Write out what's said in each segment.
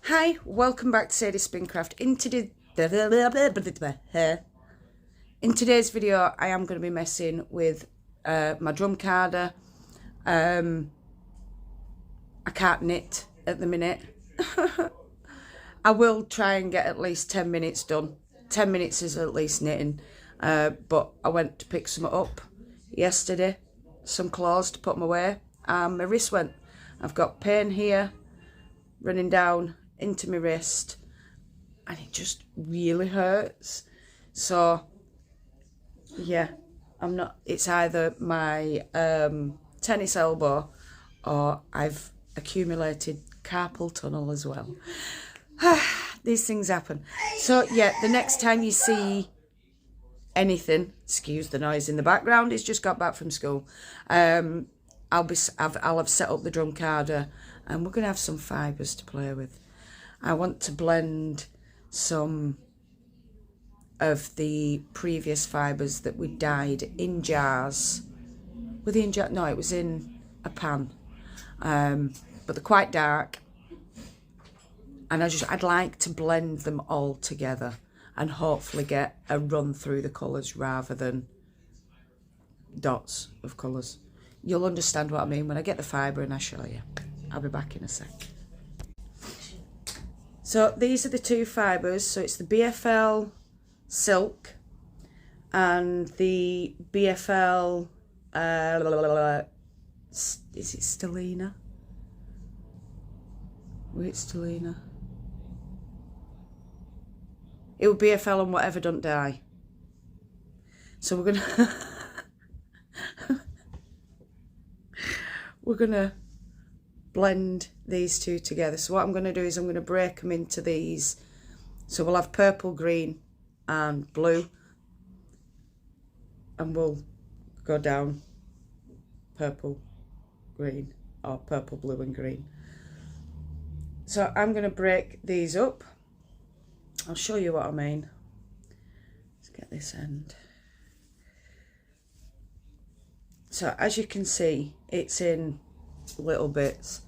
Hi, welcome back to Sadie's Spincraft. In today's video, I am going to be messing with my drum carder. I can't knit at the minute. I will try and get at least 10 minutes done. 10 minutes is at least knitting. But I went to pick some up yesterday, some clothes to put them away. My wrist went. I've got pain here, running down into my wrist, and it just really hurts. So yeah, it's either my tennis elbow or I've accumulated carpal tunnel as well. These things happen. So yeah, the next time you see anything, excuse the noise in the background, he's just got back from school, I'll have set up the drum carder and we're gonna have some fibres to play with. I want to blend some of the previous fibres that we dyed in jars. No, it was in a pan, but they're quite dark, and I'd like to blend them all together and hopefully get a run through the colours rather than dots of colours. You'll understand what I mean when I get the fibre and I show you. I'll be back in a sec. So these are the two fibres. So it's the BFL Silk and the BFL, is it Stellina? Wait, Stellina. It would BFL and whatever don't die. So we're gonna blend these two together. So what I'm going to do is I'm going to break them into these. So we'll have purple, green and blue, and we'll go down purple, green, or purple, blue and green. So I'm going to break these up. I'll show you what I mean. Let's get this end. So as you can see, it's in little bits.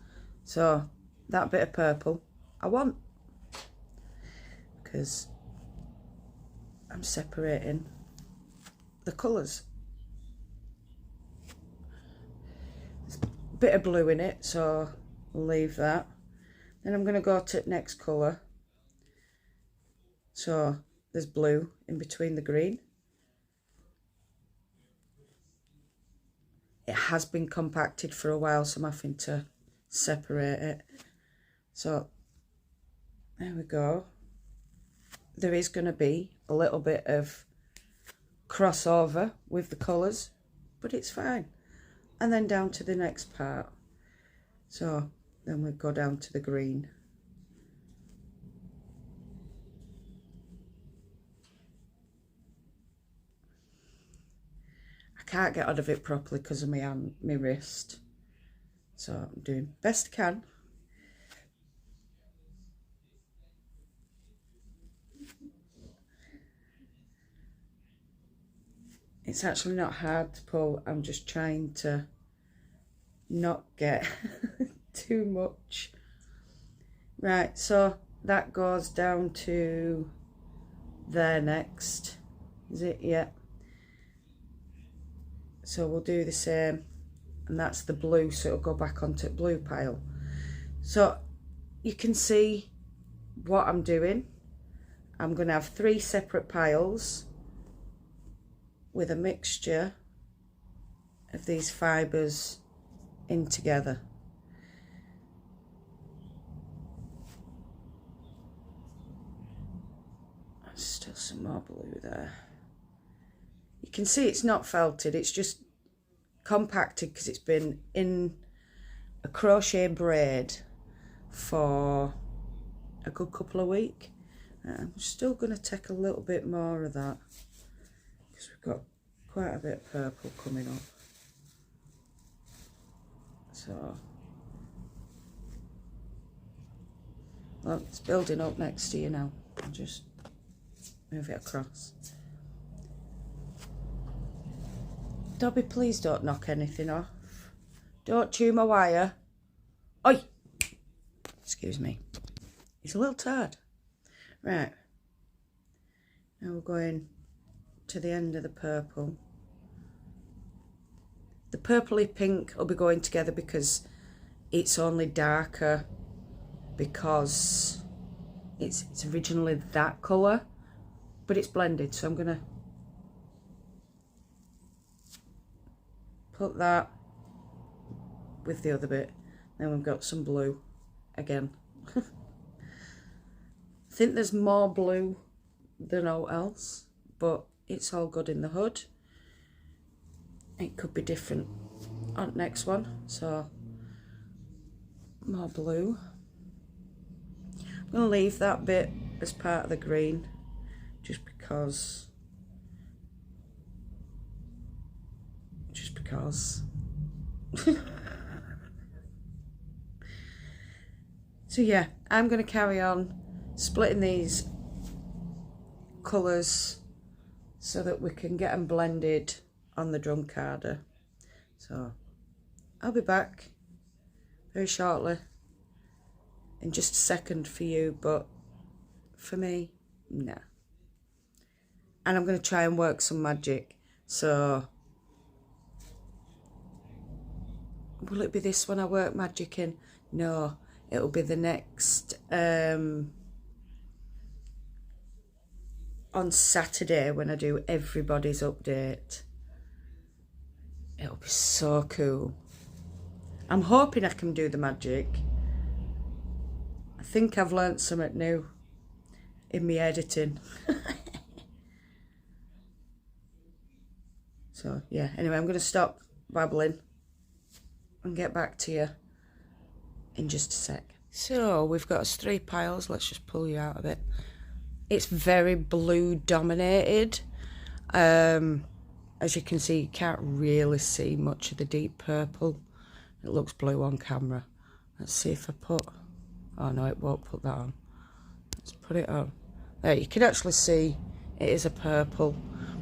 So that bit of purple I want, because I'm separating the colours. There's a bit of blue in it, so we'll leave that. Then I'm going to go to the next colour. So there's blue in between the green. It has been compacted for a while, so I'm having to separate it. So there we go. There is going to be a little bit of crossover with the colours, but it's fine. And then down to the next part. So then we go down to the green. I can't get out of it properly because of my hand, my wrist. So I'm doing best I can. It's actually not hard to pull. I'm just trying to not get too much. Right, so that goes down to there next. Is it? Yeah. So we'll do the same, and that's the blue, so it'll go back onto the blue pile. So you can see what I'm doing. I'm going to have 3 separate piles with a mixture of these fibres in together. There's still some more blue there. You can see it's not felted, it's just compacted because it's been in a crochet braid for a good couple of weeks. I'm still going to take a little bit more of that because we've got quite a bit of purple coming up. So, well, it's building up next to you now. I'll just move it across. Dobby, please don't knock anything off. Don't chew my wire. Oi! Excuse me. He's a little tired. Right. Now we're going to the end of the purple. The purpley pink will be going together because it's only darker because it's originally that colour, but it's blended. So I'm going to put that with the other bit. Then we've got some blue again. I think there's more blue than all else, but it's all good in the hood. It could be different on next one, so more blue. I'm going to leave that bit as part of the green just because so yeah, I'm going to carry on splitting these colours so that we can get them blended on the drum carder. So I'll be back very shortly, in just a second for you, but for me, nah. And I'm going to try and work some magic. So will it be this one I work magic in? No, it'll be the next on Saturday when I do everybody's update. It'll be so cool. I'm hoping I can do the magic. I think I've learnt something new in my editing. So yeah, anyway, I'm going to stop babbling and get back to you in just a sec. So we've got us 3 piles. Let's just pull you out of it. It's very blue dominated. As you can see, you can't really see much of the deep purple. It looks blue on camera. Let's see if I put... Oh no, it won't put that on. Let's put it on. There, you can actually see it is a purple,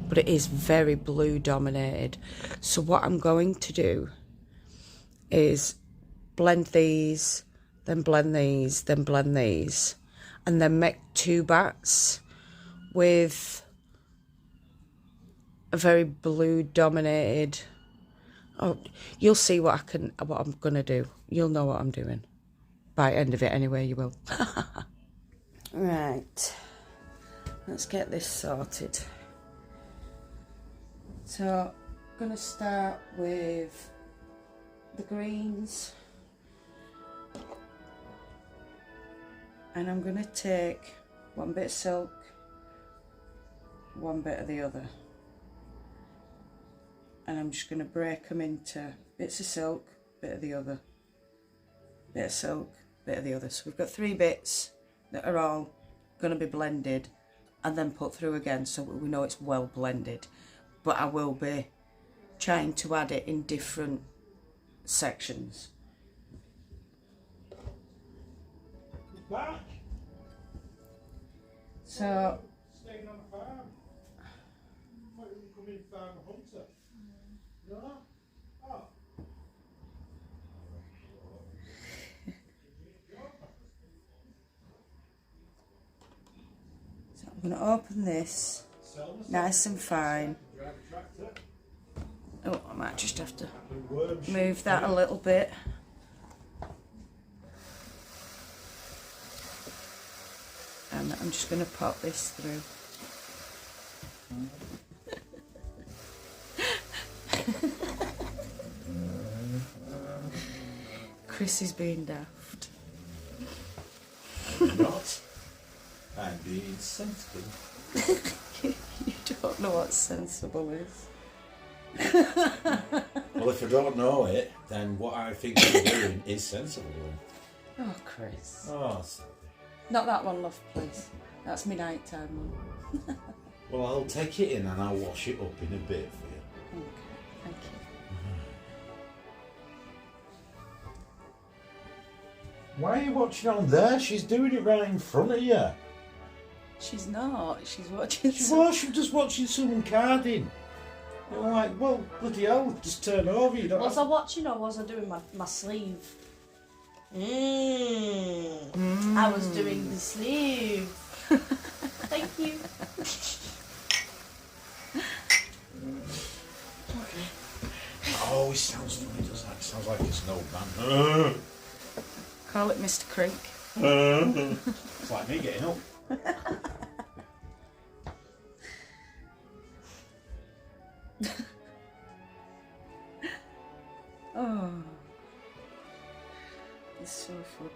but it is very blue dominated. So what I'm going to do is blend these, then blend these, then blend these, and then make 2 bats with a very blue dominated. Oh, you'll see what I'm gonna do. You'll know what I'm doing by the end of it anyway. You will. Right, let's get this sorted. So I'm gonna start with the greens, and I'm gonna take 1 bit of silk, 1 bit of the other, and I'm just going to break them into bits of silk, bit of the other, bit of silk, bit of the other. So we've got 3 bits that are all going to be blended and then put through again, so we know it's well blended. But I will be trying to add it in different sections. Back. So Staying on the farm. Might even come in farm a hunter. No? Oh. So I'm going to open this nice and fine. Oh, I might just have to move that a little bit. And I'm just going to pop this through. Chris is being daft. I'm not. I'm being sensible. You don't know what sensible is. Well, if I don't know it, then what I think I'm doing is sensible. Oh, Chris. Oh, sorry. Not that one, love, please. That's my nighttime one. Well, I'll take it in and I'll wash it up in a bit for you. Okay, thank you. Why are you watching on there? She's doing it right in front of you. She's not. She's watching. She's just watching someone carding. You're like, well, bloody hell, just turn over. You don't Was have I watching or was I doing my sleeve? I was doing the sleeve. Thank you. Oh, it sounds funny, doesn't it? It sounds like it's an old man. Call it Mr. Creek. It's like me getting up. Oh, it's so fun.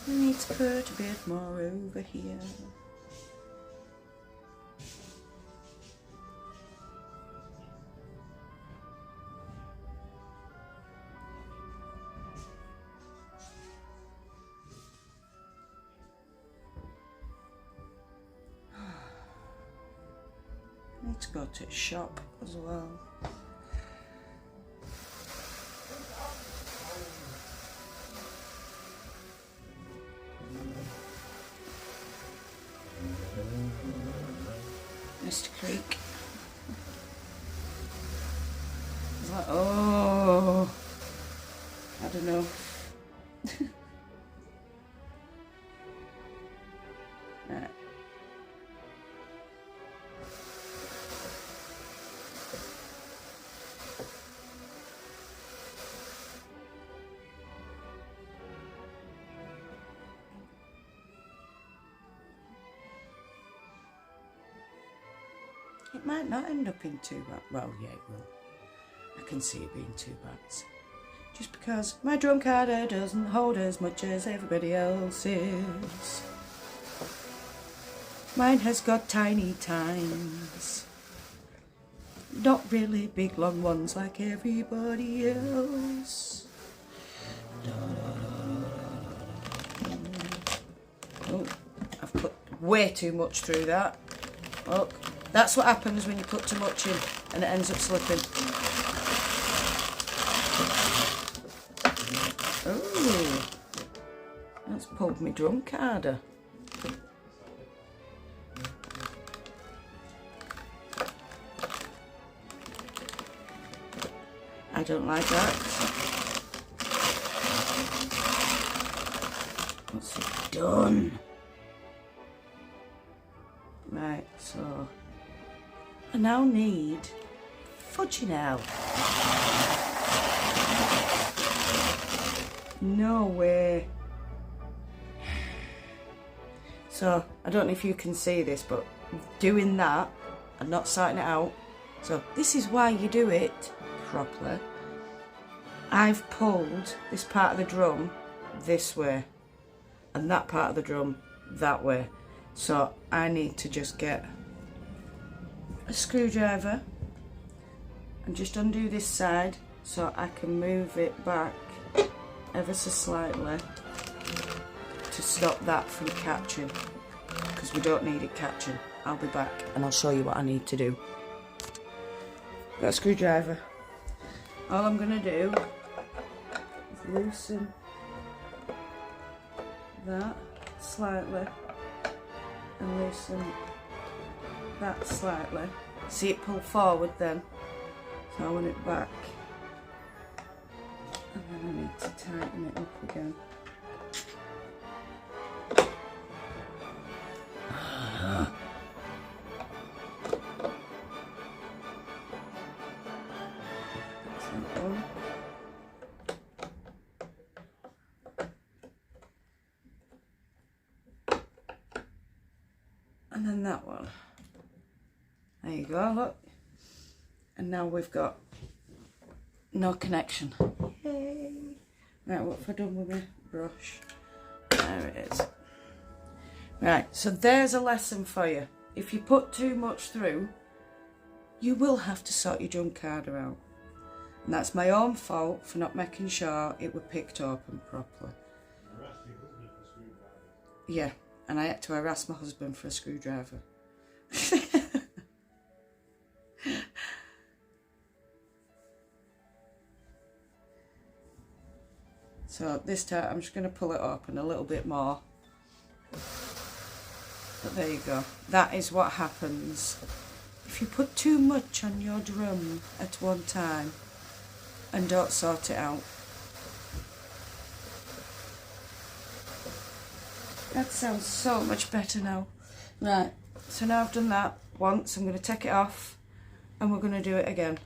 I need to put a bit more over here. I need to go to a shop as well. Mr. Creek. It's like, oh, I don't know. Right. It might not end up in 2 bags. Well, yeah, it will. I can see it being 2 bags. Just because my drum carder doesn't hold as much as everybody else's. Mine has got tiny tines. Not really big long ones like everybody else. Oh, I've put way too much through that. Look. That's what happens when you put too much in and it ends up slipping. Oh, that's pulled me drum carder. I don't like that. What's it done? Right, so I now need fudging out. No way. So I don't know if you can see this, but doing that and not sorting it out. So this is why you do it properly. I've pulled this part of the drum this way and that part of the drum that way. So I need to just get a screwdriver and just undo this side so I can move it back ever so slightly to stop that from catching, because we don't need it catching. I'll be back and I'll show you what I need to do. Got a screwdriver. All I'm going to do is loosen that slightly and loosen that slightly. See it pull forward then, so I want it back, and then I need to tighten it up again. That's that one. And then that one. There you go, look. And now we've got no connection. Yay! Right, what have I done with my brush? There it is. Right, so there's a lesson for you. If you put too much through, you will have to sort your drum carder out. And that's my own fault for not making sure it were picked open properly. Yeah, and I had to harass my husband for a screwdriver. So this time I'm just going to pull it up and a little bit more. But there you go. That is what happens if you put too much on your drum at one time and don't sort it out. That sounds so much better now. Right, so now I've done that once, I'm going to take it off and we're going to do it again.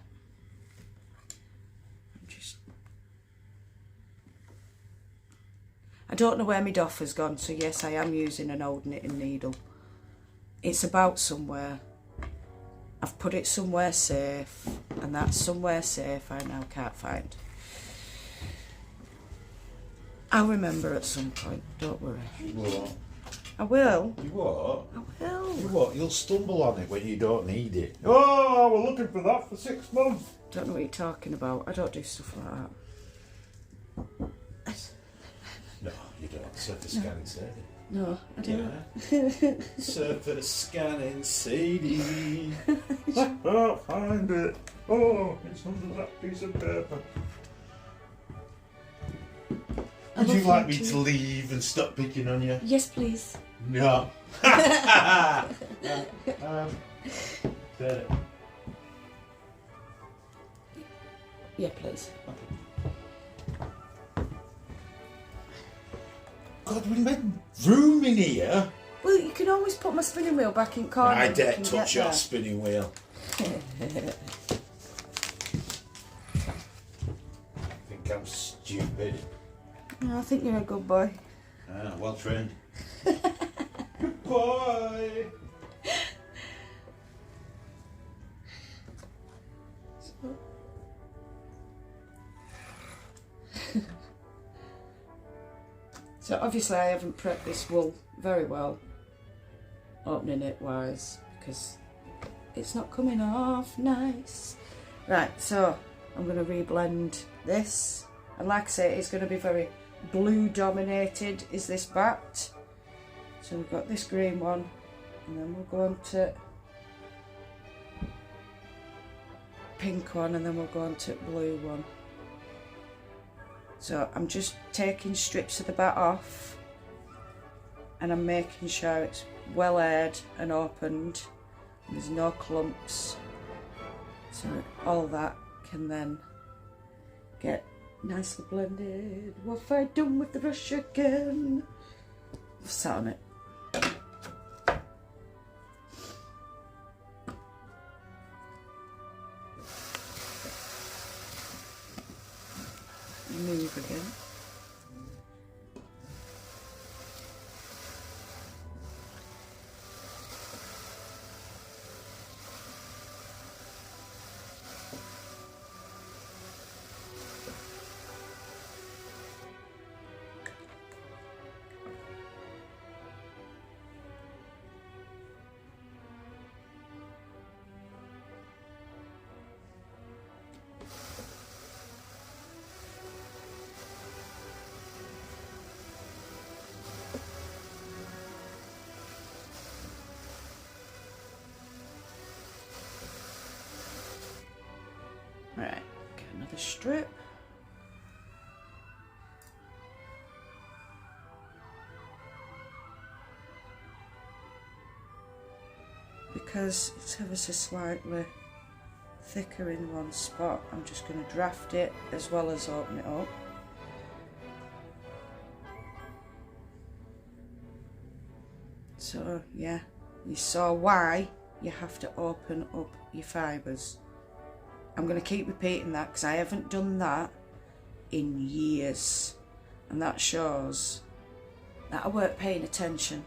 I don't know where my doff has gone, so yes, I am using an old knitting needle. It's about somewhere. I've put it somewhere safe, and that somewhere safe I now can't find. I'll remember at some point, don't worry. You won't. I will. You what? I will. You what? You'll stumble on it when you don't need it. Oh, we're looking for that for 6 months. Don't know what you're talking about. I don't do stuff like that. No, you don't. Surface scanning CD. No, I don't. Yeah. Surface scanning CD. I can't find it. Oh, it's under that piece of paper. Would you like me to leave and stop picking on you? Yes, please. No. There. Yeah, please. God, we made room in here. Well, you can always put my spinning wheel back in corner. I and dare you can touch get your there. spinning wheel. I think I'm stupid. No, I think you're a good boy. Ah, well trained. Good boy. So obviously I haven't prepped this wool very well, opening it wise, because it's not coming off nice. Right, so I'm going to reblend this, and like I say, it's going to be very blue dominated is this bat. So we've got this green one, and then we'll go on to pink one, and then we'll go on to blue one. So I'm just taking strips of the bat off, and I'm making sure it's well aired and opened, and there's no clumps, so all that can then get nicely blended. What have I done with the brush again? I've sat on it. Move again. Right, get another strip. Because it's ever so slightly thicker in one spot, I'm just going to draft it as well as open it up. So yeah, you saw why you have to open up your fibres. I'm going to keep repeating that because I haven't done that in years, and that shows that I weren't paying attention.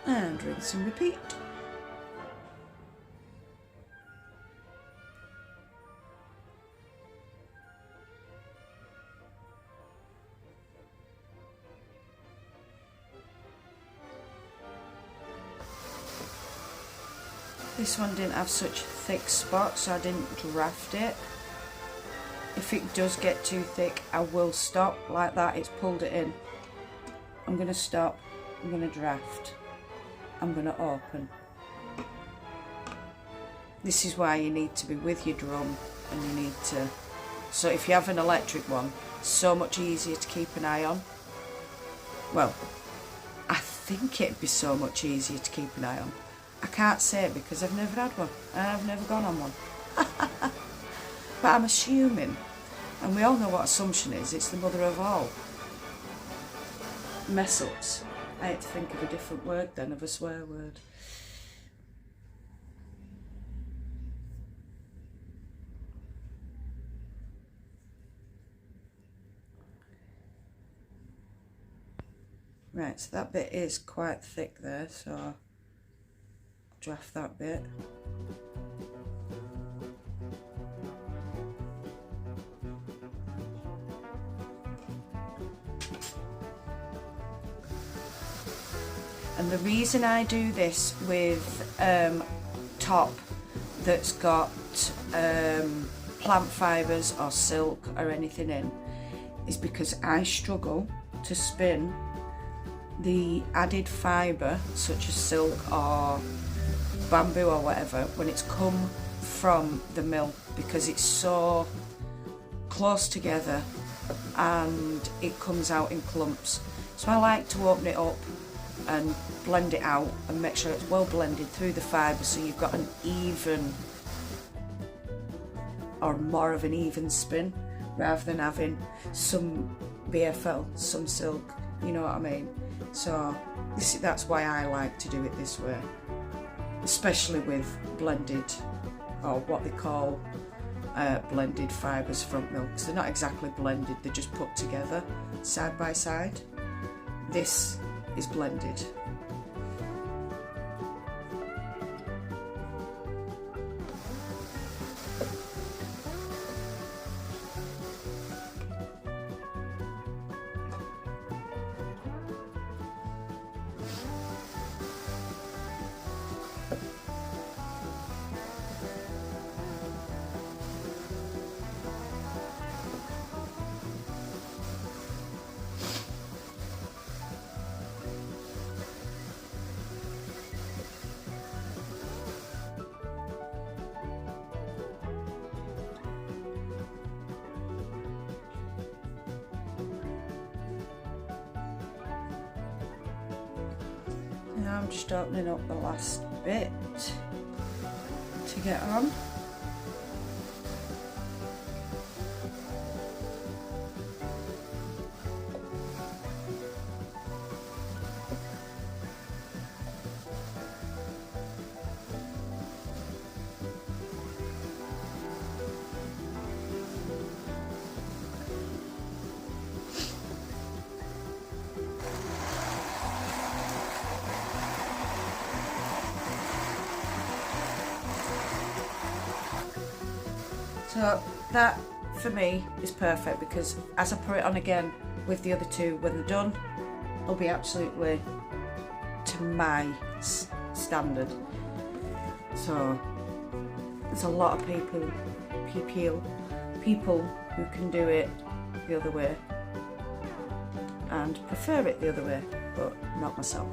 and rinse and repeat. This one didn't have such thick spots, so I didn't draft it. If it does get too thick, I will stop. Like that, it's pulled it in. I'm going to stop, I'm going to draft, I'm going to open. This is why you need to be with your drum, and you need to... So if you have an electric one, it's so much easier to keep an eye on. Well, I think it'd be so much easier to keep an eye on. I can't say because I've never had one and I've never gone on one. But I'm assuming, and we all know what assumption is, it's the mother of all mess ups. I had to think of a different word then, of a swear word. Right, so that bit is quite thick there, so I'll draft that bit. And the reason I do this with top that's got plant fibres or silk or anything in is because I struggle to spin the added fibre such as silk or bamboo or whatever when it's come from the mill, because it's so close together and it comes out in clumps. So I like to open it up and blend it out and make sure it's well blended through the fibre, so you've got an even or more of an even spin rather than having some BFL, some silk, you know what I mean? So that's why I like to do it this way, especially with blended, or what they call blended fibres from milk, because they're not exactly blended, they're just put together side by side. This is blended. Now I'm just opening up the last bit to get on. So that for me is perfect, because as I put it on again with the other two, when they're done, it'll be absolutely to my standard. So there's a lot of people who can do it the other way and prefer it the other way, but not myself.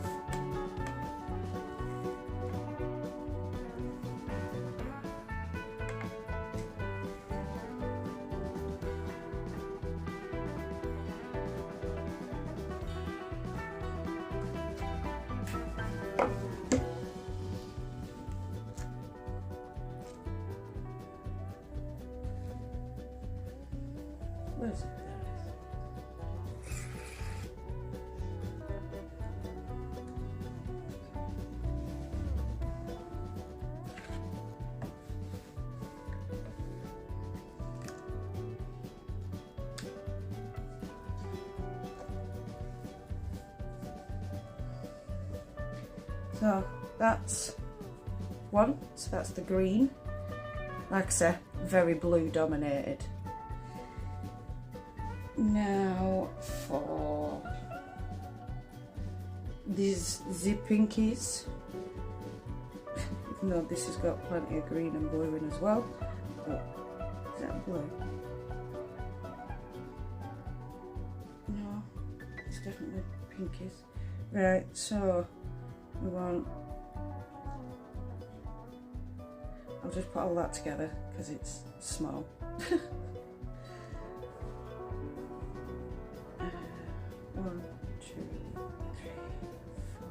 Where is it? So that's one, so that's the green. Like I say, very blue dominated. Now for these the pinkies. Even though this has got plenty of green and blue in as well. But is that blue? No, it's definitely pinkies. Right, so we want, I'll just put all that together because it's small. One, two, three, four.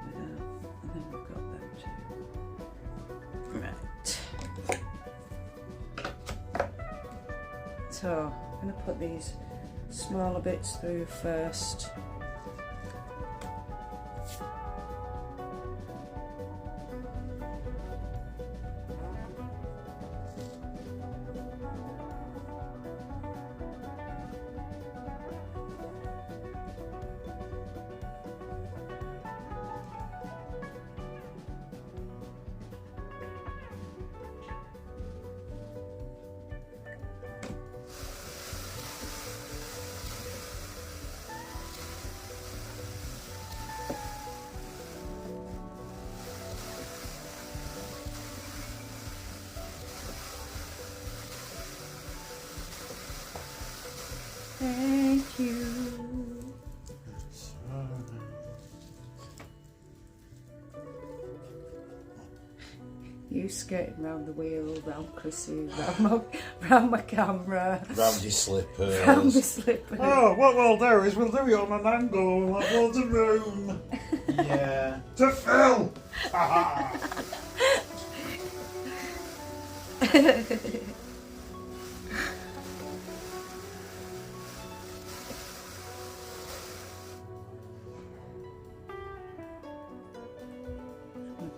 And then we've got them two. Right. So I'm going to put these smaller bits through first. Thank you. You skating round the wheel, round Chrissy, round my camera, Round your slippers. round my slippers. Oh, what we'll do is we'll do it on an angle. We'll have loads of room. Yeah. To fill.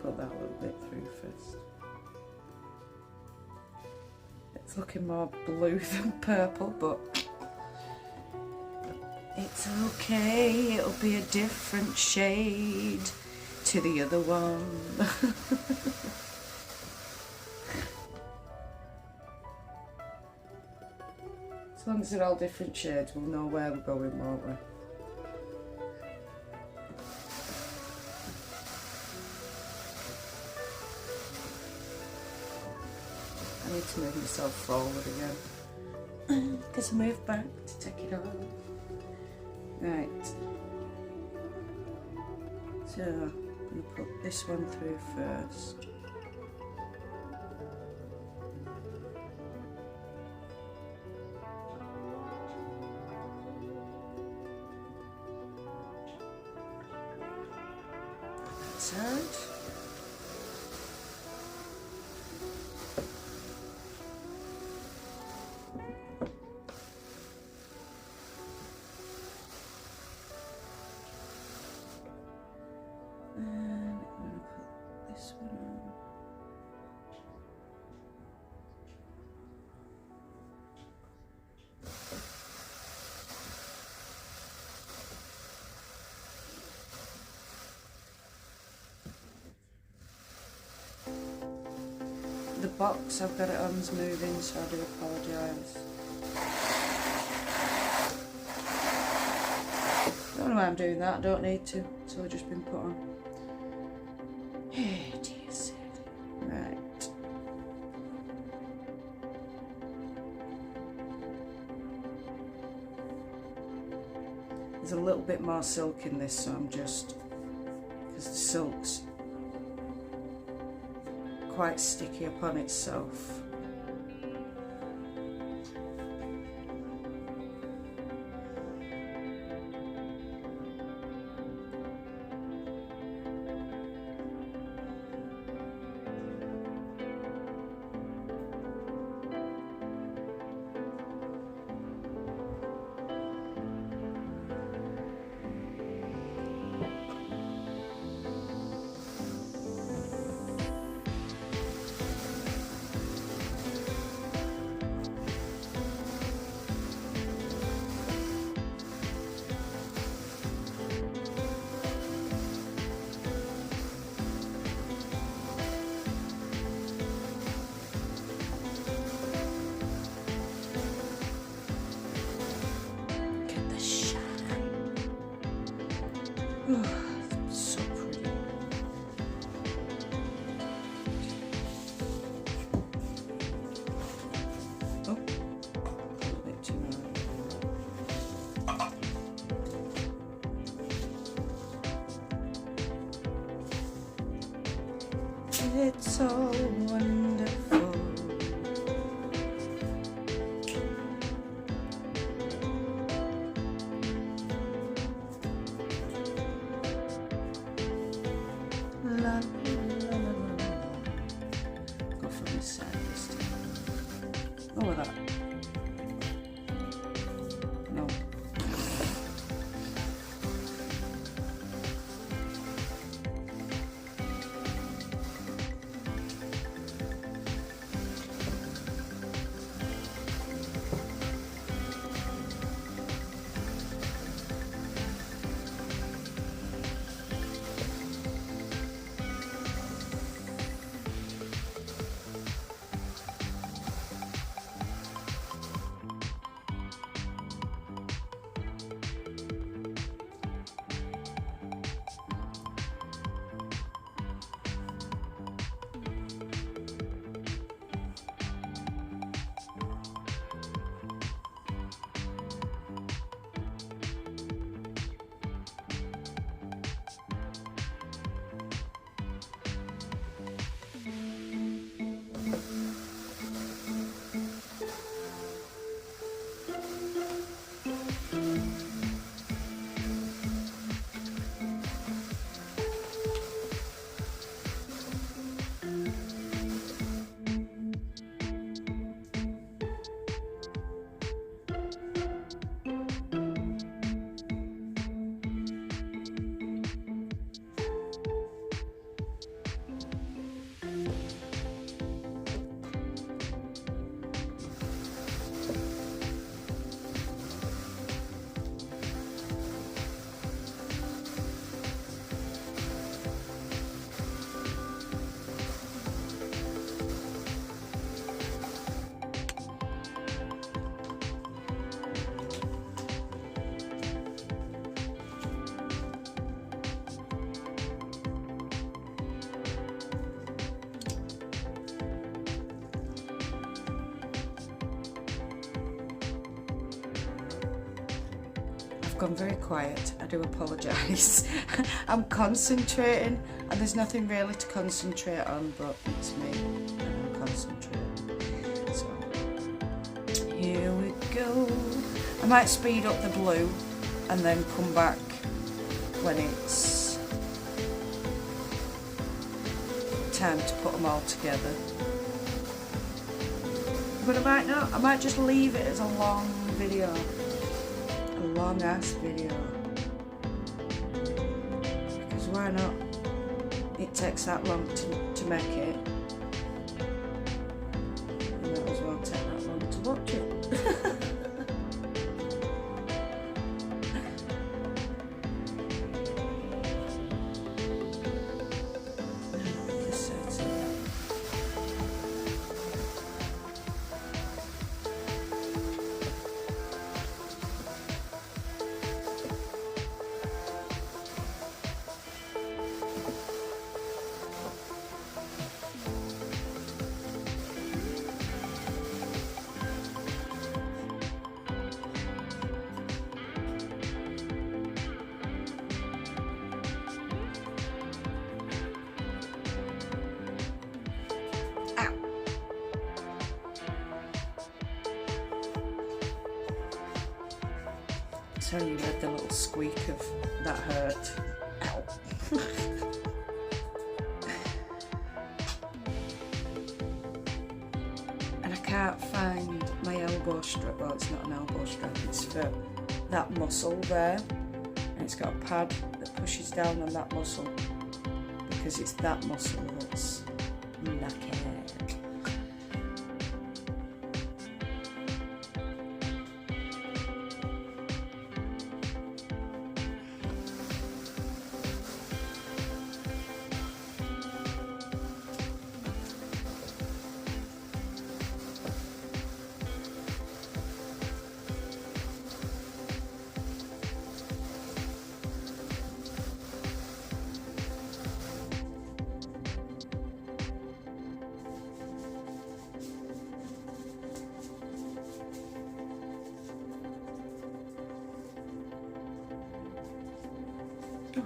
Put that little bit through first. It's looking more blue than purple, but it's okay. It'll be a different shade to the other one. As long as they're all different shades, we'll know where we're going, won't we? I need to move myself forward again because I moved back to take it off. Right, so I'm going to put this one through first. That's it. The box I've got it on's moving, so I do apologise. I don't know why I'm doing that, I don't need to, it's all just been put on. Hey, dear Sid. Right. There's a little bit more silk in this, so I'm just, because the silk's quite sticky upon itself. So pretty. Oh, a little bit too much. It's so wonderful. La, la, la, la, la. Go from this side this time. Oh, with that. No. I've gone very quiet. I do apologise. I'm concentrating and there's nothing really to concentrate on, but it's me and I'm concentrating. So here we go. I might speed up the blue and then come back when it's time to put them all together. But I might not. I might just leave it as a long video. A long ass video. Because why not? It takes that long to make it. And might as well take that long to watch it. So you heard the little squeak of that hurt. Ow. And I can't find my elbow strap. Well, it's not an elbow strap, it's for that muscle there. And it's got a pad that pushes down on that muscle because it's that muscle that's knackered. Ooh.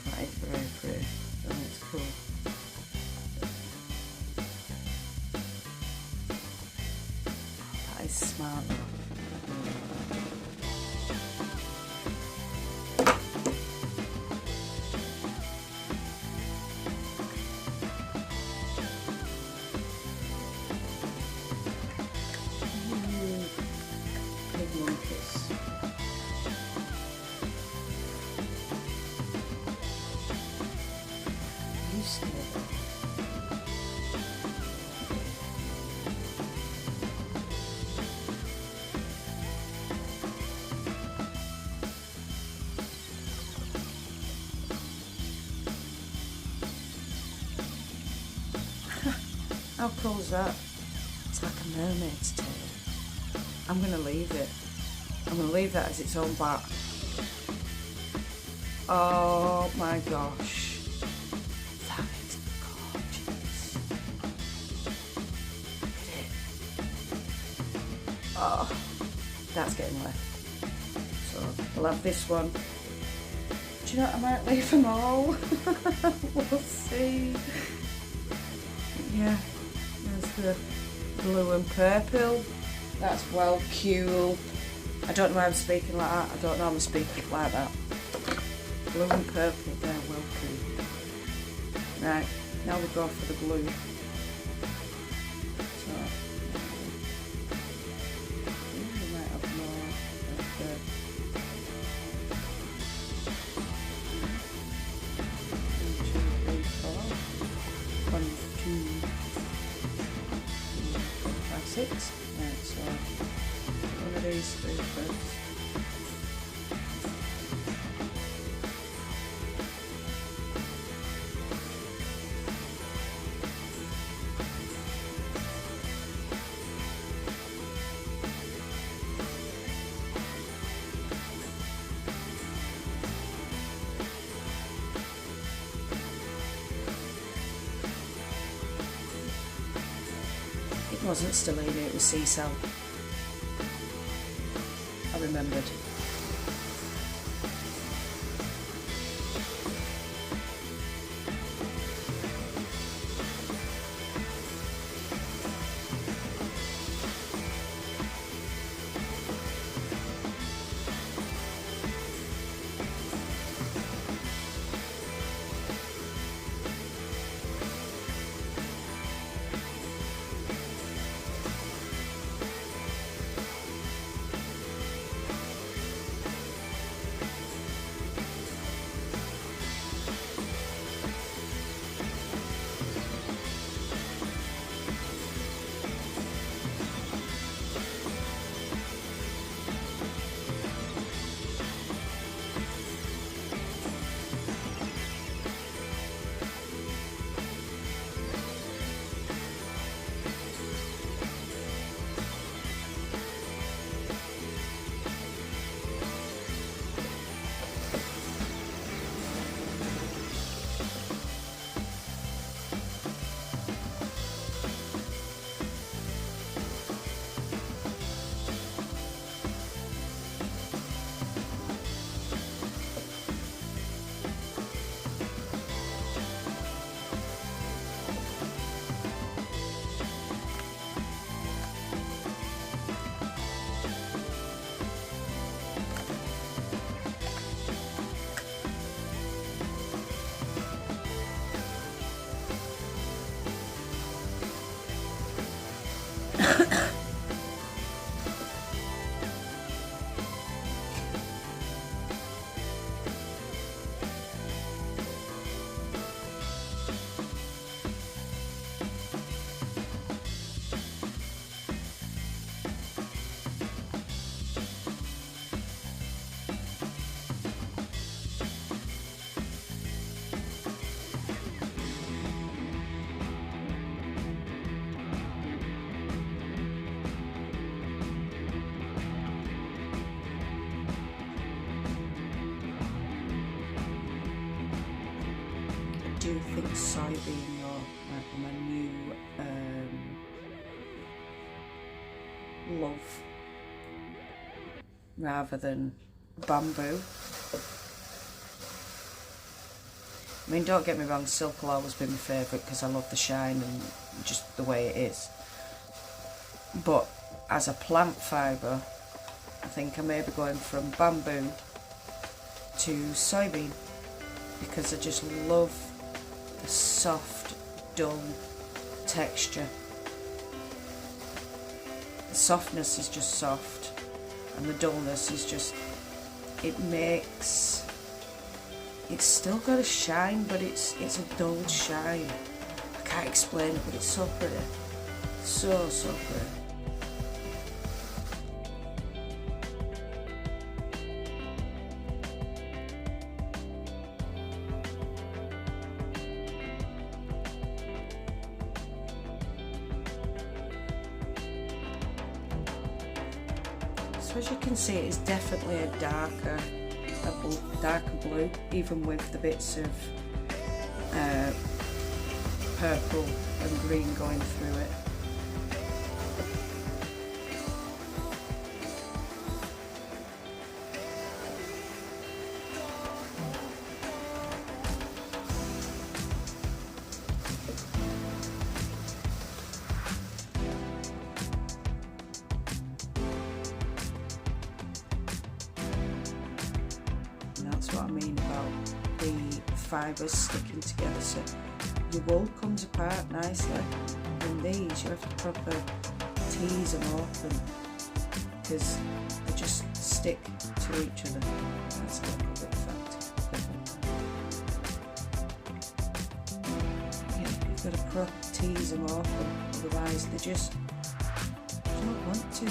Right, very pretty. Oh, it's cool. That is smart. Big monkeys. You stay there. How cool is that? It's like a mermaid's tail. I'm going to leave it. I'm going to leave that as its own bat. Oh my gosh. That is gorgeous. Look at it. Oh, that's getting left. So we'll have this one. Do you know what? I might leave them all. We'll see. Yeah, there's the blue and purple. That's well cool. I don't know why I'm speaking like that. I don't know I'm speaking like that. Blue and purple, they're well cool. Right, now we go for the blue. So, we might have more of the 1, 2, 3, 4, 5, 6. Right, so one of these through first. It wasn't Stellina, it was Seacell. I remembered. soybean though, like my new love, rather than bamboo. I mean, don't get me wrong, silk will always be my favourite because I love the shine and just the way it is. But as a plant fibre, I think I may be going from bamboo to soybean because I just love the soft, dull texture. The softness is just soft and the dullness is just, it's still got a shine, but it's a dull shine. I can't explain it, but it's so pretty. So pretty. So as you can see, it is definitely a darker blue, even with the bits of purple and green going through it. That's what I mean about the fibres sticking together, so your wool comes apart nicely. In these you have to proper tease them open because they just stick to each other. That's a little bit fact. Yeah, you've got to proper tease them open, otherwise they just don't want to.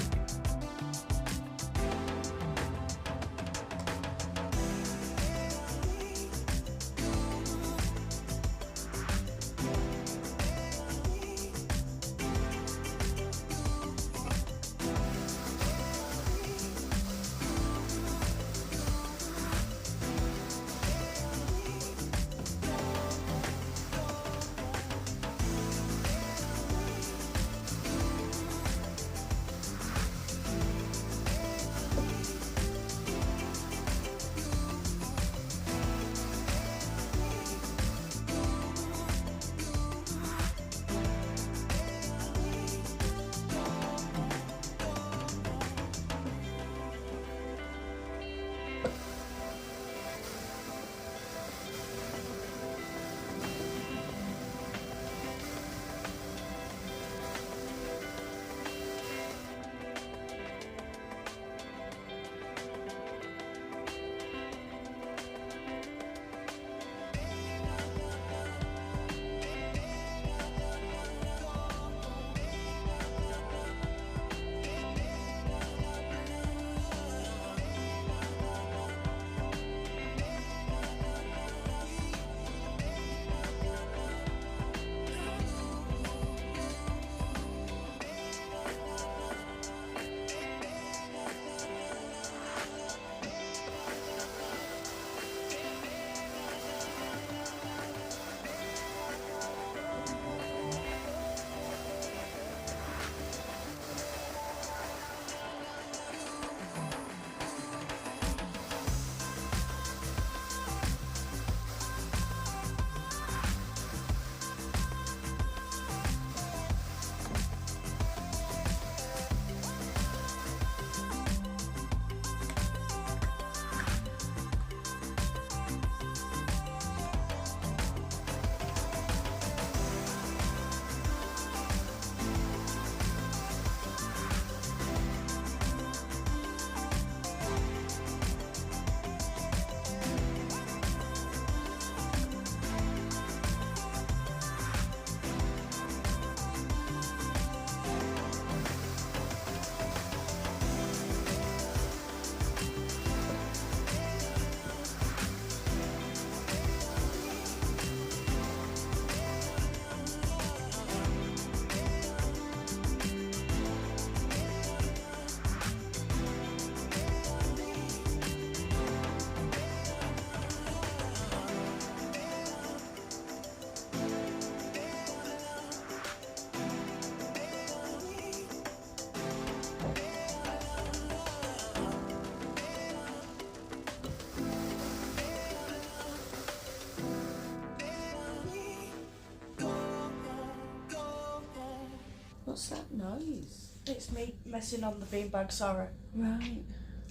What's that noise? It's me messing on the beanbag, sorry. Right.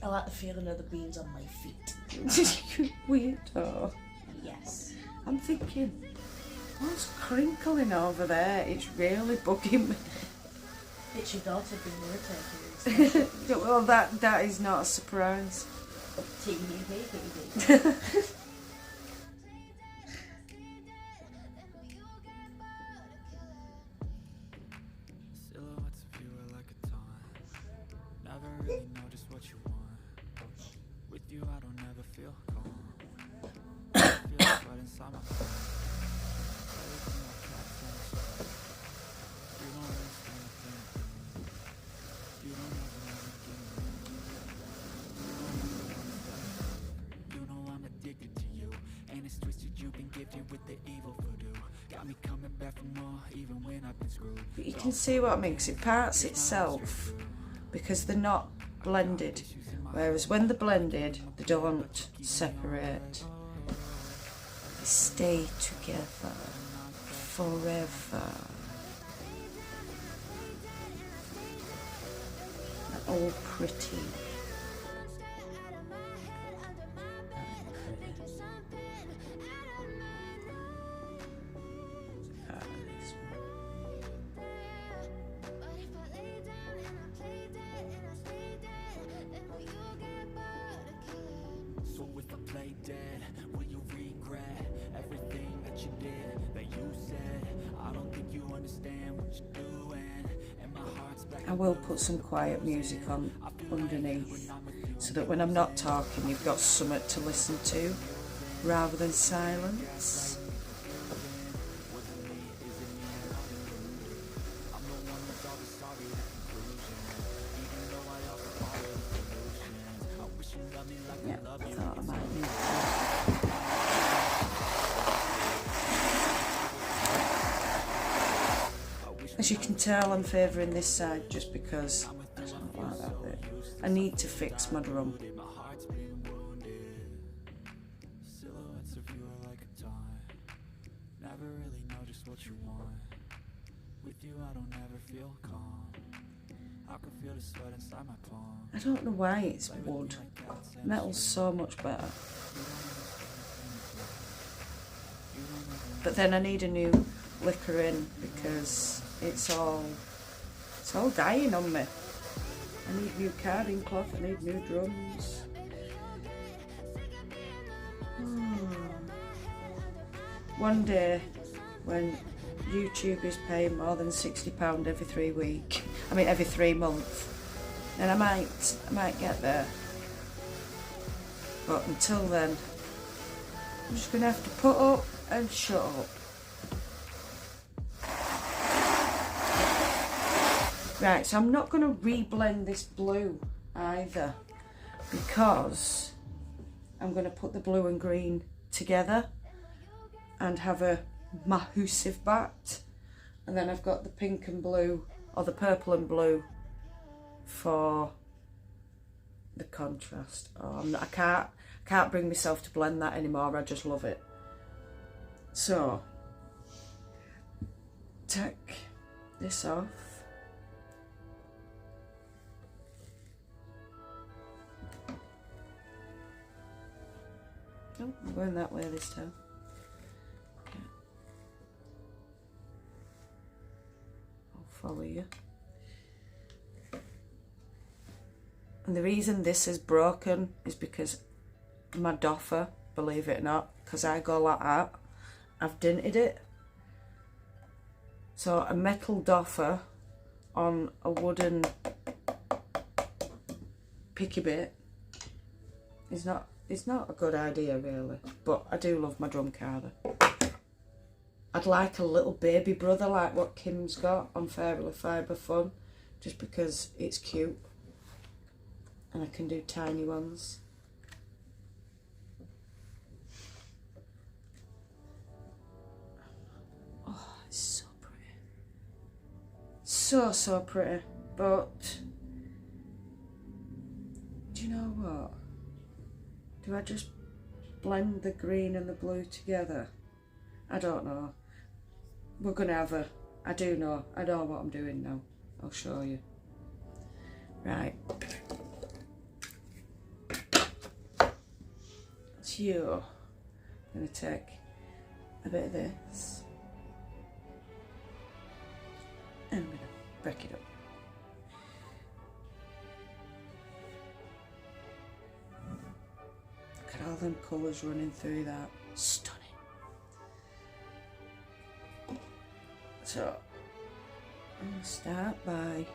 I like the feeling of the beans on my feet. You weirdo. Yes. I'm thinking, what's crinkling over there? It's really bugging me. It's your daughter being irritated. Well, that is not a surprise. Teeny baby. Silhouettes of you are like a taunt. Never really know just what you want. With you I don't ever feel calm. I feel it right inside my heart. Everything I catch on the spot. You don't understand a thing. You don't ever give me. You know I'm addicted to you. And it's twisted, you've been gifted with the evil voodoo. Got me coming back for more even when I've been screwed. But you can see what makes it parts itself because they're not blended. Whereas when they're blended, they don't separate. They stay together forever. They're all pretty. So if I play dead, will you regret everything that you did, that you said? I don't think you understand what you're doing, and my heart's black. I will put some quiet music on underneath so that when I'm not talking you've got something to listen to rather than silence. Yeah, I thought I might need to. As you can tell, I'm favouring this side just because I don't like that bit. I need to fix my drum. Silhouettes of you are like a taunt. Never really know just what you want. With you I don't ever feel calm. I can feel the sweat inside my palm. I don't know why it's wood. Metal's so much better. But then I need a new liquor in because it's all dying on me. I need new carding cloth, I need new drums. One day when YouTube is paying more than £60 every 3 months, then I might get there. But until then, I'm just gonna have to put up and shut up. Right, so I'm not gonna reblend this blue either because I'm gonna put the blue and green together and have a mahoosive bat, and then I've got the pink and blue, or the purple and blue for the contrast. I can't bring myself to blend that anymore. I just love it. So take this off. Oh, I'm going that way this time. Okay. I'll follow you. And the reason this is broken is because my doffer, believe it or not, because I go like that, I've dented it. So a metal doffer on a wooden picky bit is not a good idea really, but I do love my drum carder. I'd like a little baby brother like what Kim's got on Fairly Fibre Fun, just because it's cute and I can do tiny ones. Oh, it's so pretty. So pretty, but do you know what? Do I just blend the green and the blue together? I don't know. We're going to have I do know. I know what I'm doing now. I'll show you. Right. So, I'm going to take a bit of this and I'm going to break it up. Look at all them colours running through that. Stunning. So, I'm going to start by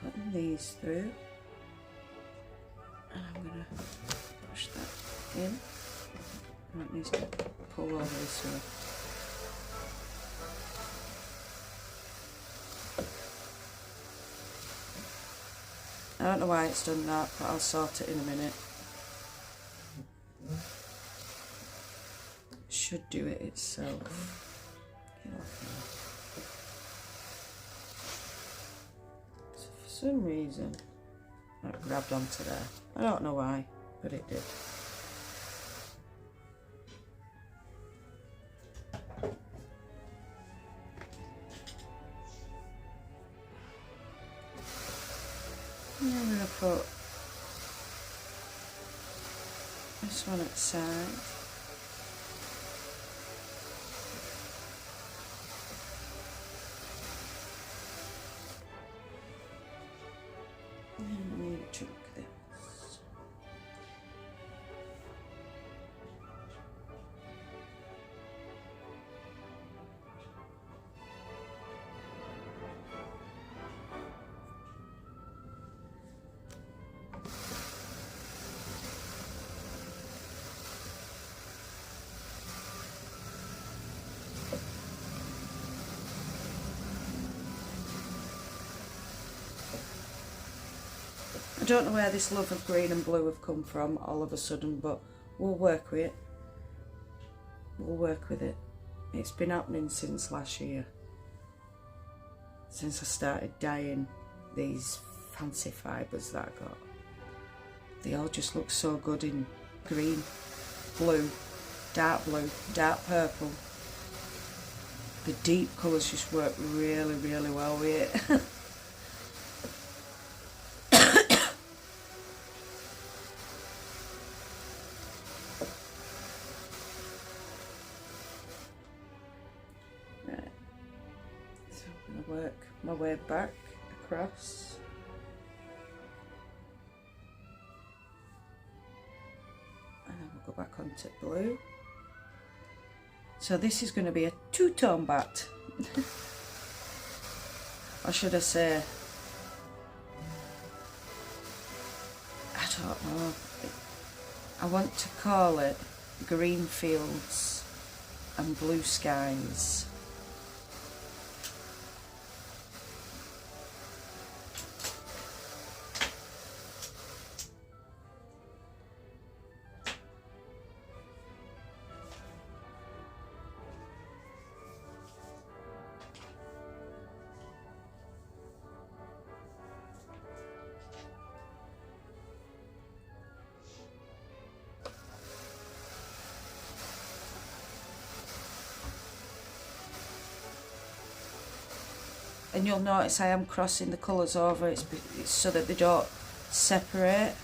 putting these through. And I'm going to push that in. And it needs to pull over this way. I don't know why it's done that, but I'll sort it in a minute. It should do it itself. Get off now. So for some reason, that grabbed onto there. I don't know why, but it did. And I'm going to put this one at the side. And I need a chunk of this. I don't know where this love of green and blue have come from all of a sudden, but we'll work with it. We'll work with it. It's been happening since last year. Since I started dyeing these fancy fibres that I got. They all just look so good in green, blue, dark purple. The deep colours just work really, really well with it. Work my way back across. And then we'll go back onto blue. So this is going to be a two-tone bat. Or should I say, I don't know. I want to call it green fields and blue skies. And you'll notice I am crossing the colours over, it's so that they don't separate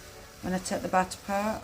when I take the bat apart.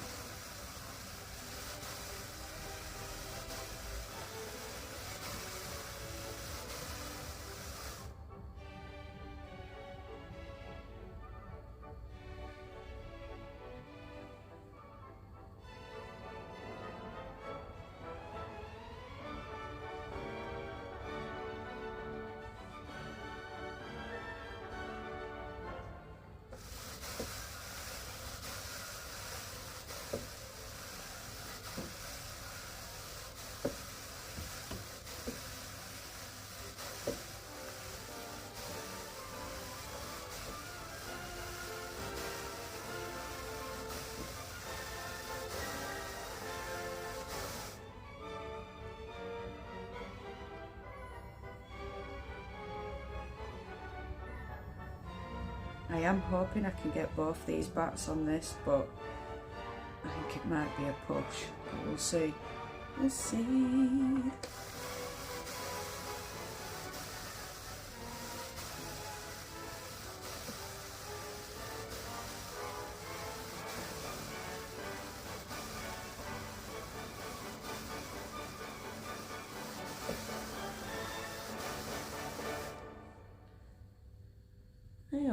I am hoping I can get both these bats on this, but I think it might be a push. But we'll see. We'll see.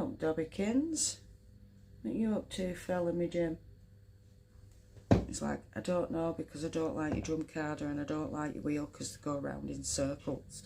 Oh, Dobbykins. What are you up to, fella, me Jim? It's like, I don't know because I don't like your drum carder and I don't like your wheel because they go round in circles.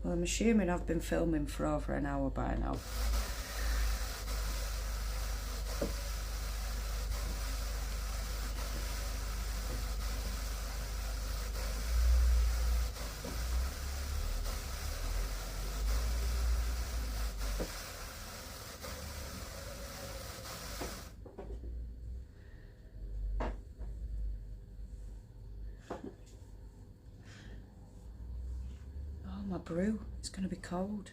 Well, I'm assuming I've been filming for over an hour by now. Oh, my brew. It's going to be cold.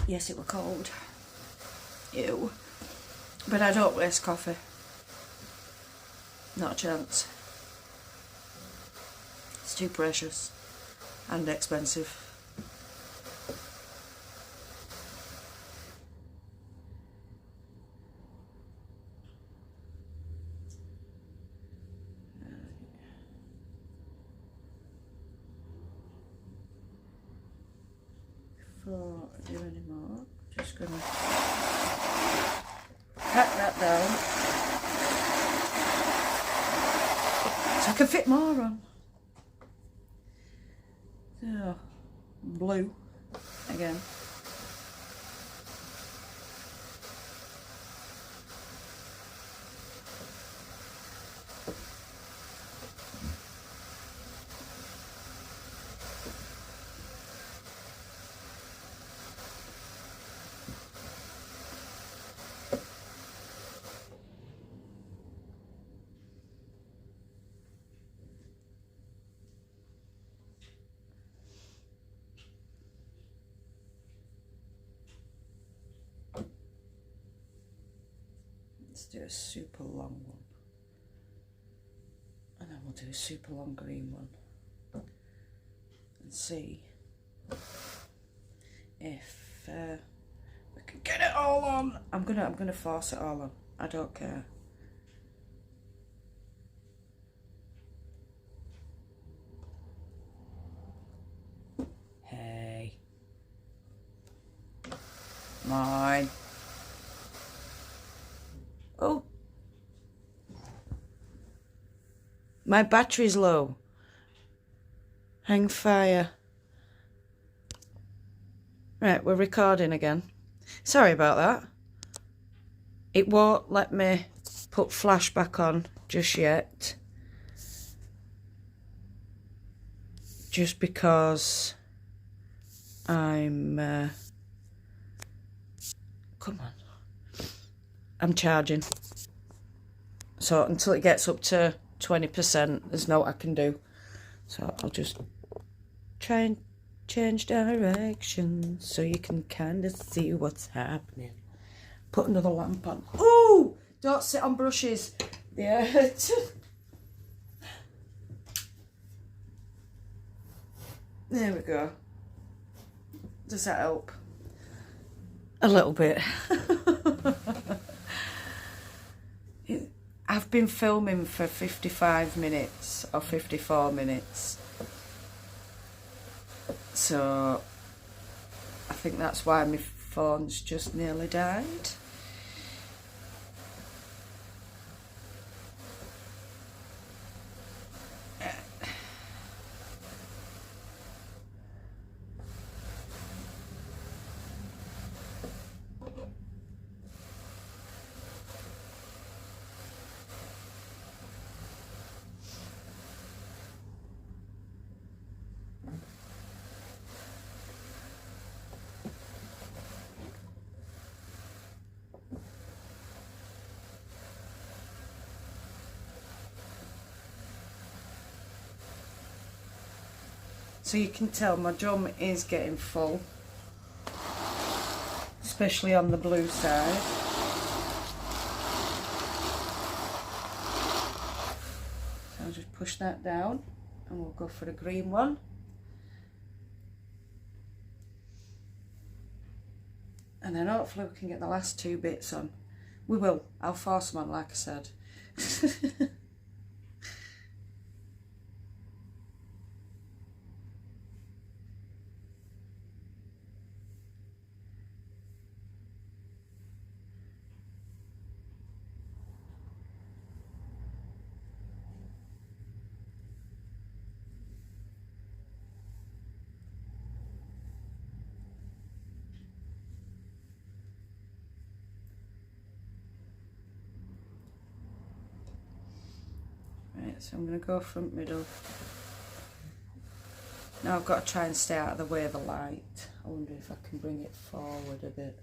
Yes, it were cold. Ew. But I don't waste coffee. Not a chance. It's too precious and expensive. Before I do any more, just gonna pack that down so I can fit more on. So, blue again. Let's do a super long one. And then we'll do a super long green one. And see if we can get it all on. I'm gonna force it all on. I don't care. Hey. Mine. Oh. My battery's low. Hang fire. Right, we're recording again. Sorry about that. It won't let me put flash back on just yet. Just because I'm... come on. I'm charging. So until it gets up to 20%, there's no I can do. So I'll just try and change direction so you can kind of see what's happening. Put another lamp on. Ooh! Don't sit on brushes. They hurt. There we go. Does that help? A little bit. I've been filming for 55 minutes or 54 minutes. So I think that's why my phone's just nearly died. So you can tell my drum is getting full, especially on the blue side. So I'll just push that down and we'll go for the green one. And then hopefully we can get the last 2 bits on. We will. I'll force them on, like I said. Right, so I'm going to go front middle. Now I've got to try and stay out of the way of the light. I wonder if I can bring it forward a bit.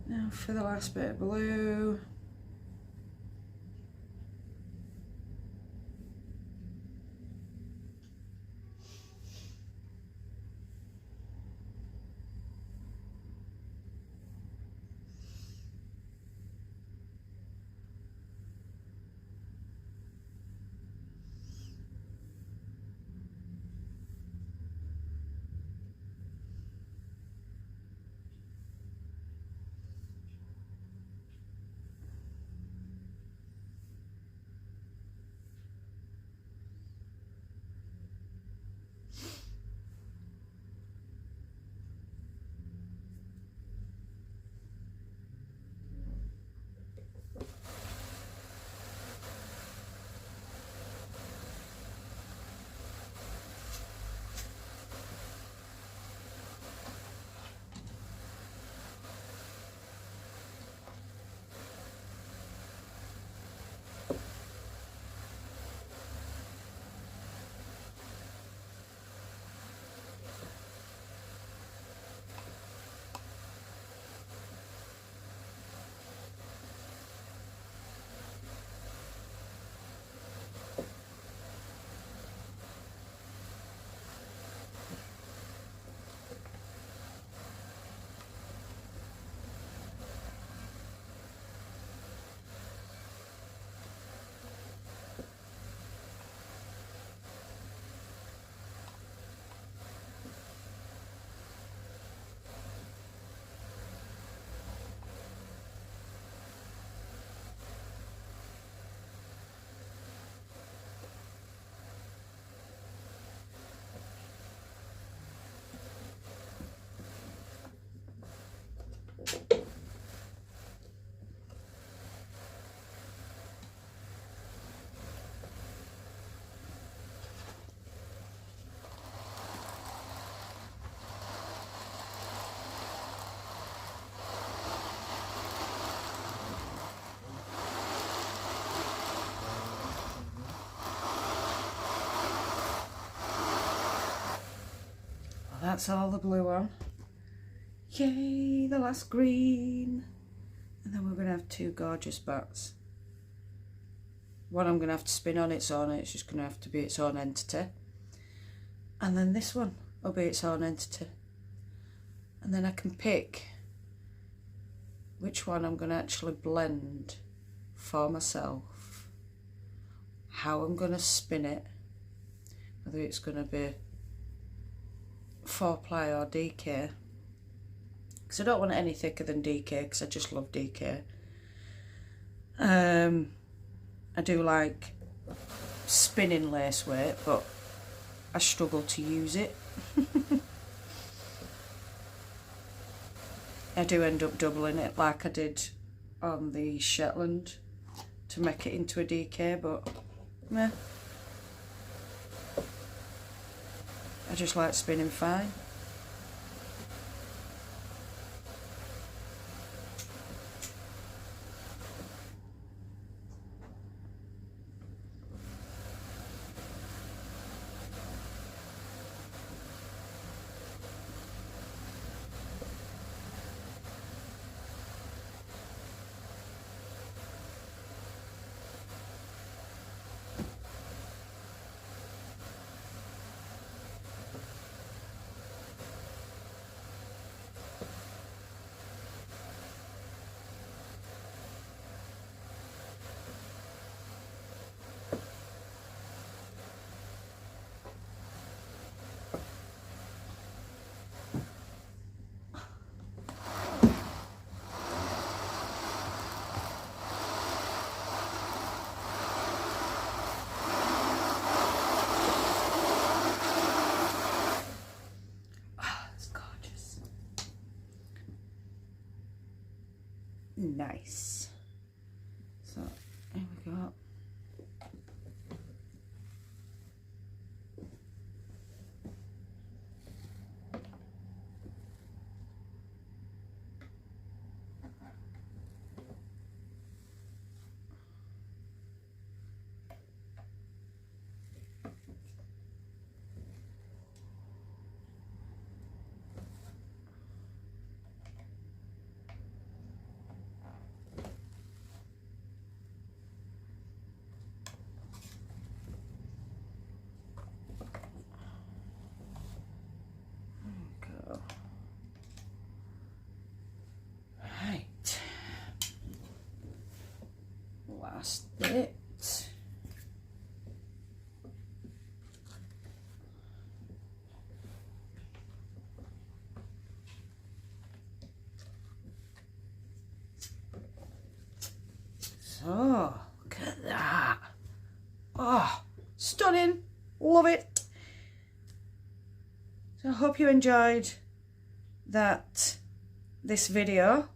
Now for the last bit of blue. that's all the blue on. Yay, the last green. And then we're going to have two gorgeous bats. One I'm going to have to spin on its own, it's just going to have to be its own entity. And then this one will be its own entity. And then I can pick which one I'm going to actually blend for myself. How I'm going to spin it. Whether it's going to be 4-ply or DK. Because I don't want it any thicker than DK, because I just love DK. I do like spinning lace weight, but I struggle to use it. I do end up doubling it like I did on the Shetland to make it into a DK, but meh. I just like spinning fine. Nice. So here we go. Last bit. So, look at that. Oh, stunning. Love it. So I hope you enjoyed this video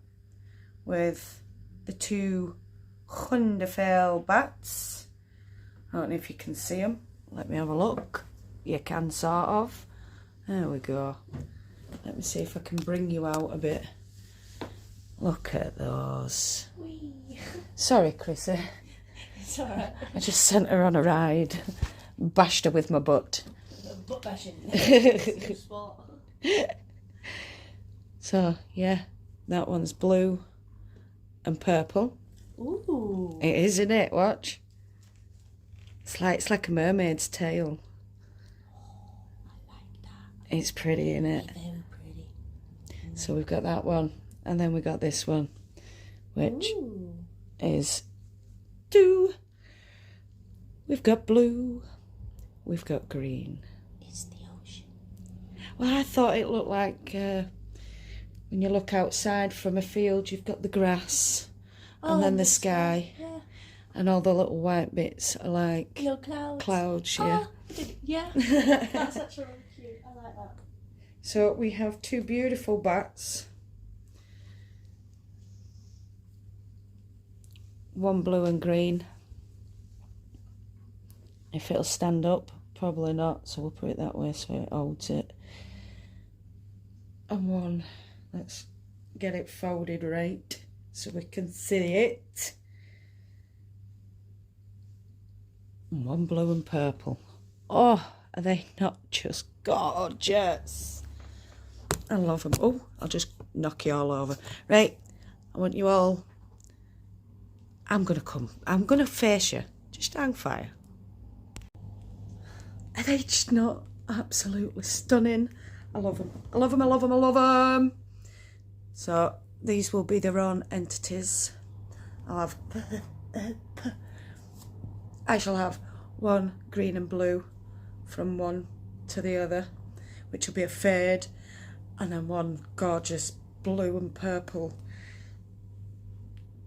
with the two wonderful bats. I don't know if you can see them. Let me have a look. You can sort of. There we go. Let me see if I can bring you out a bit. Look at those. Whee. Sorry, Chrissy. It's alright. I just sent her on a ride. Bashed her with my butt. Butt bashing. Sport. So, yeah. That one's blue and purple. Ooh. It is, isn't it? Watch. It's like a mermaid's tail. I like that. It's pretty, isn't it? Very pretty. So we've got that one, and then we got this one, which Ooh. is two. We've got blue. We've got green. It's the ocean. Well, I thought it looked like when you look outside from a field, you've got the grass. And then the sky, yeah. and all the little white bits are like Little clouds. clouds, yeah. Oh, yeah. That's actually really cute. I like that. So we have two beautiful bats. One blue and green. If it'll stand up, probably not, so we'll put it that way so it holds it. And one, let's get it folded right so we can see it. And one blue and purple. Oh, are they not just gorgeous? I love them. Oh, I'll just knock you all over. Right, I want you all... I'm going to face you. Just hang fire. Are they just not absolutely stunning? I love them. I love them, I love them, I love them. So these will be their own entities. I shall have one green and blue from one to the other, which will be a fade, and then one gorgeous blue and purple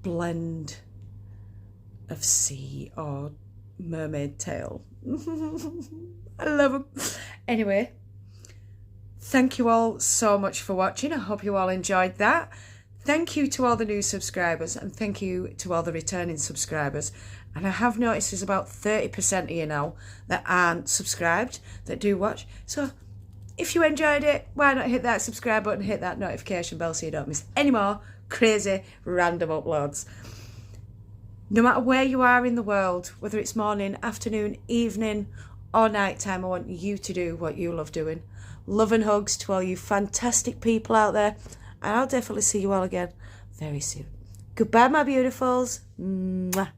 blend of sea or mermaid tail. I love them. Anyway, thank you all so much for watching. I hope you all enjoyed that. Thank you to all the new subscribers, and thank you to all the returning subscribers. And I have noticed there's about 30% of you now that aren't subscribed, that do watch. So if you enjoyed it, why not hit that subscribe button, hit that notification bell so you don't miss any more crazy random uploads. No matter where you are in the world, whether it's morning, afternoon, evening or night time, I want you to do what you love doing. Love and hugs to all you fantastic people out there. And I'll definitely see you all again very soon. Goodbye, my beautifuls. Mwah.